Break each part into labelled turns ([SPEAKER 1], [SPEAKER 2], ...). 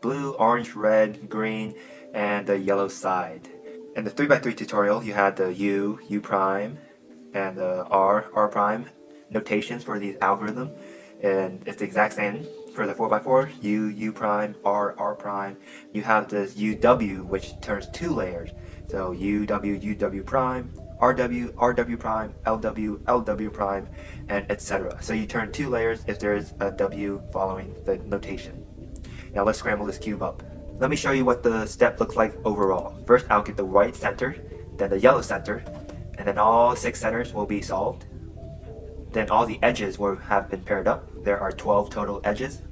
[SPEAKER 1] blue, orange, red, green, and the yellow side. In the 3x3 tutorial, you had the U prime, and the R prime notations for these algorithms, and it's the exact same for the 4x4, U prime, R prime. You have this UW, which turns two layers. So UW prime, RW prime, LW prime, and etc. So you turn two layers if there is a W following the notation. Now let's scramble this cube up. Let me show you what the step looks like overall. First, I'll get the white center, then the yellow center, and then all 6 centers will be solved. Then all the edges will have been paired up. There are 12 total edges.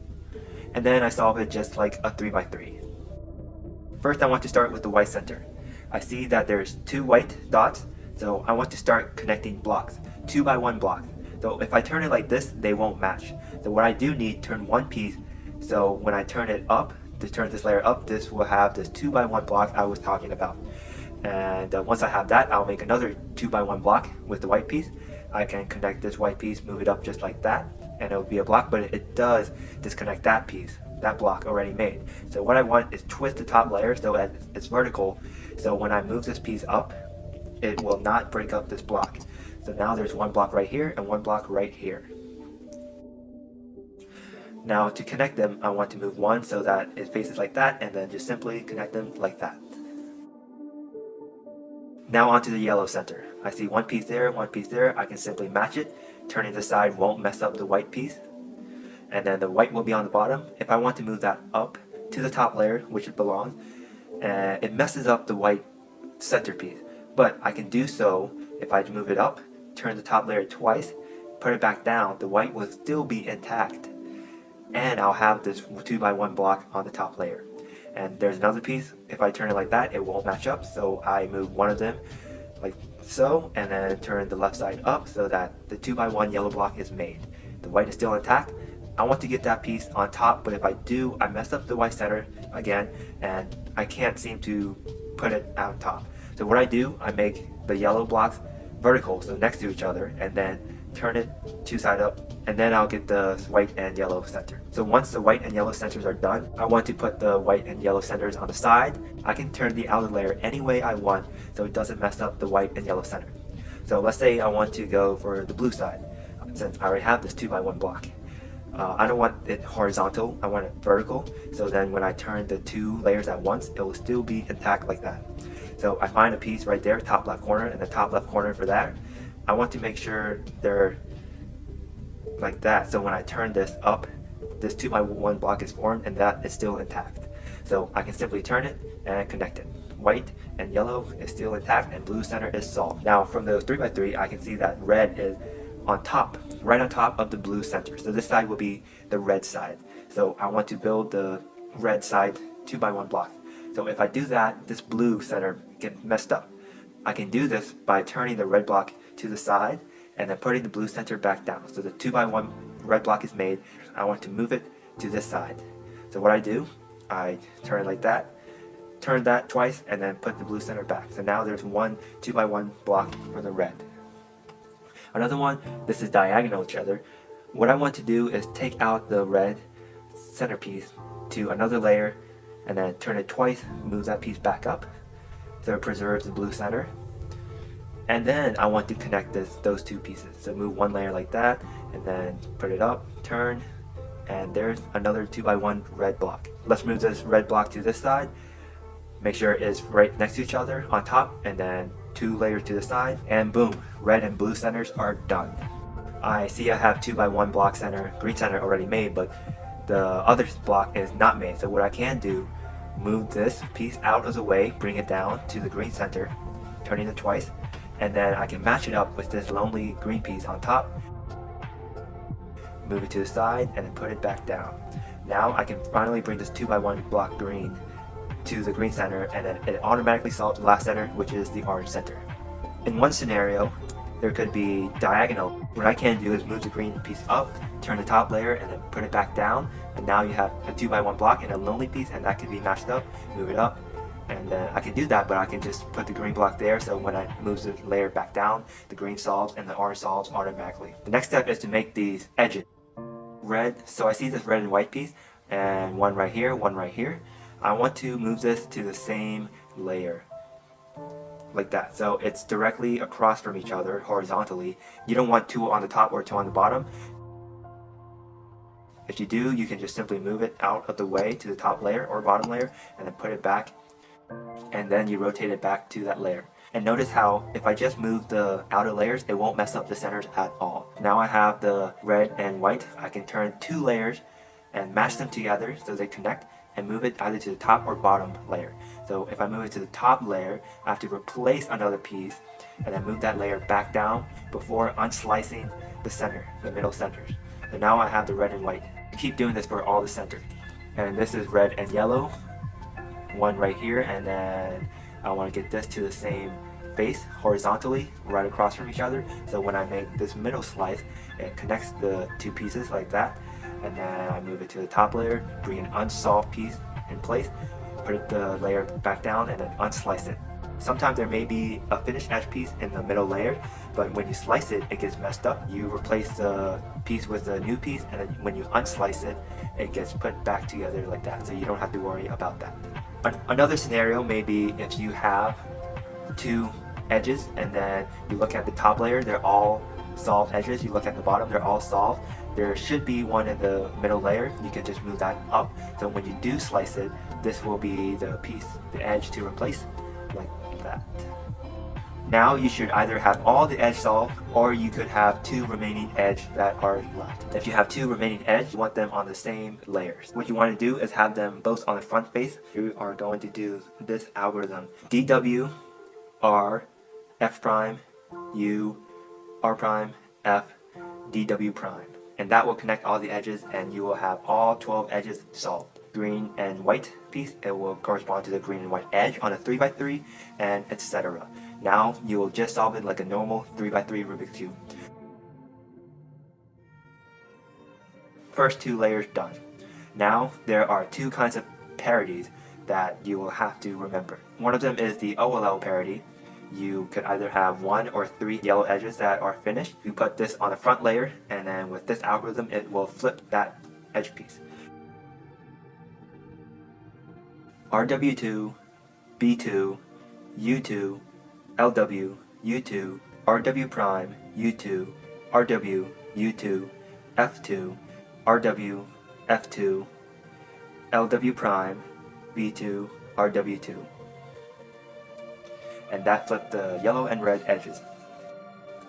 [SPEAKER 1] And then I solve it just like a 3x3. First, I want to start with the white center. I see that there's 2 white dots, so I want to start connecting blocks, 2x1 blocks. So if I turn it like this, they won't match. So what I do need, turn one piece, so when I turn it up, to turn this layer up, this will have this 2x1 block I was talking about. And once I have that, I'll make another 2x1 block with the white piece. I can connect this white piece, move it up just like that, and it'll be a block, but it does disconnect that piece, that block already made. So what I want is twist the top layer so that it's vertical, so when I move this piece up, it will not break up this block. So now there's one block right here and one block right here. Now to connect them, I want to move one so that it faces like that, and then just simply connect them like that. Now onto the yellow center. I see one piece there, one piece there. I can simply match it. Turning the side won't mess up the white piece. And then the white will be on the bottom. If I want to move that up to the top layer, which it belongs, it messes up the white center piece. But I can do so if I move it up, turn the top layer twice, put it back down, the white will still be intact. And I'll have this 2x1 block on the top layer. And there's another piece, if I turn it like that, it won't match up, so I move one of them like so, and then turn the left side up so that the 2x1 yellow block is made. The white is still intact. I want to get that piece on top, but if I do, I mess up the white center again, and I can't seem to put it on top. So what I do, I make the yellow blocks vertical, so next to each other, and then turn it 2 sides up, and then I'll get the white and yellow center. So once the white and yellow centers are done, I want to put the white and yellow centers on the side. I can turn the outer layer any way I want so it doesn't mess up the white and yellow center. So let's say I want to go for the blue side, since I already have this 2x1 block. I don't want it horizontal, I want it vertical, so then when I turn the 2 layers at once, it will still be intact like that. So I find a piece right there, top left corner, and the top left corner for that. I want to make sure they're like that, so when I turn this up, this 2x1 block is formed and that is still intact. So I can simply turn it and connect it. White and yellow is still intact and blue center is solved. Now from the 3x3, I can see that red is on top, right on top of the blue center. So this side will be the red side. So I want to build the red side 2x1 block. So if I do that, this blue center gets messed up. I can do this by turning the red block to the side and then putting the blue center back down. So the 2x1 red block is made. I want to move it to this side. So what I do, I turn it like that, turn that twice, and then put the blue center back. So now there's one 2x1 block for the red. Another one, this is diagonal each other. What I want to do is take out the red centerpiece to another layer and then turn it twice, move that piece back up so it preserves the blue center. And then I want to connect those 2 pieces. So move one layer like that, and then put it up, turn, and there's another 2x1 red block. Let's move this red block to this side. Make sure it's right next to each other on top, and then 2 layers to the side, and boom, red and blue centers are done. I see I have 2x1 block center, green center already made, but the other block is not made. So what I can do, move this piece out of the way, bring it down to the green center, turning it twice, and then I can match it up with this lonely green piece on top, move it to the side, and then put it back down. Now I can finally bring this 2x1 block green to the green center, and then it automatically solves the last center, which is the orange center. In one scenario, there could be diagonal. What I can do is move the green piece up, turn the top layer, and then put it back down, and now you have a 2x1 block and a lonely piece, and that can be matched up, move it up, and then I can do that, but I can just put the green block there, so when I move the layer back down, the green solves and the orange solves automatically. The next step is to make these edges red. So I see this red and white piece. and one right here, one right here. I want to move this to the same layer, like that. So it's directly across from each other horizontally. You don't want two on the top or two on the bottom. If you do, you can just simply move it out of the way to the top layer or bottom layer and then put it back, and then you rotate it back to that layer. And notice how if I just move the outer layers, it won't mess up the centers at all. Now I have the red and white. I can turn two layers and mash them together so they connect and move it either to the top or bottom layer. So if I move it to the top layer, I have to replace another piece and then move that layer back down before unslicing the center, the middle centers. So now I have the red and white. Keep doing this for all the centers. And this is red and yellow, one right here, and then I want to get this to the same face horizontally right across from each other. So when I make this middle slice, it connects the two pieces like that, and then I move it to the top layer, bring an unsolved piece in place, put the layer back down, and then unslice it. Sometimes there may be a finished edge piece in the middle layer, but when you slice it, it gets messed up. You replace the piece with a new piece, and then when you unslice it, it gets put back together like that, so you don't have to worry about that. Another scenario may be if you have two edges and then you look at the top layer, they're all solved edges. You look at the bottom, they're all solved. There should be one in the middle layer. You can just move that up. So when you do slice it, this will be the piece, the edge to replace, like that. Now you should either have all the edge solved, or you could have two remaining edge that are left. If you have two remaining edge, you want them on the same layers. What you want to do is have them both on the front face. You are going to do this algorithm: DW, R, F prime, U, R prime, F, DW prime. And that will connect all the edges, and you will have all 12 edges solved. Green and white piece, it will correspond to the green and white edge on a 3x3, and etc. Now you will just solve it like a normal 3x3 Rubik's Cube. First two layers done. Now there are two kinds of parities that you will have to remember. One of them is the OLL parity. You could either have one or three yellow edges that are finished. You put this on the front layer, and then with this algorithm it will flip that edge piece. RW2, B2, U2, LW, U2, RW prime, U2, RW, U2, F2, RW, F2, LW prime, B2, RW2. And that flipped the yellow and red edges.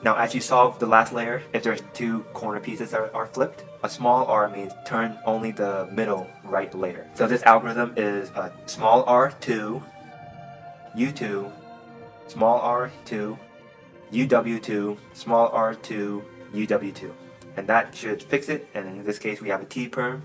[SPEAKER 1] Now as you solve the last layer, if there's two corner pieces that are flipped, a small r means turn only the middle right layer. So this algorithm is a small r2, U2, small r2, UW2, small r2, UW2. And that should fix it, and in this case we have a T-perm.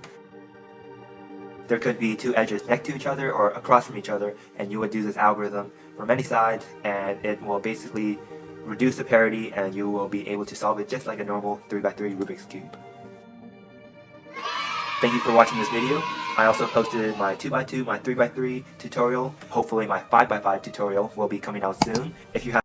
[SPEAKER 1] There could be two edges next to each other or across from each other, and you would do this algorithm from any sides, and it will basically reduce the parity, and you will be able to solve it just like a normal 3x3 Rubik's Cube. Thank you for watching this video. I also posted my 2x2, my 3x3 tutorial. Hopefully my 5x5 tutorial will be coming out soon. If you have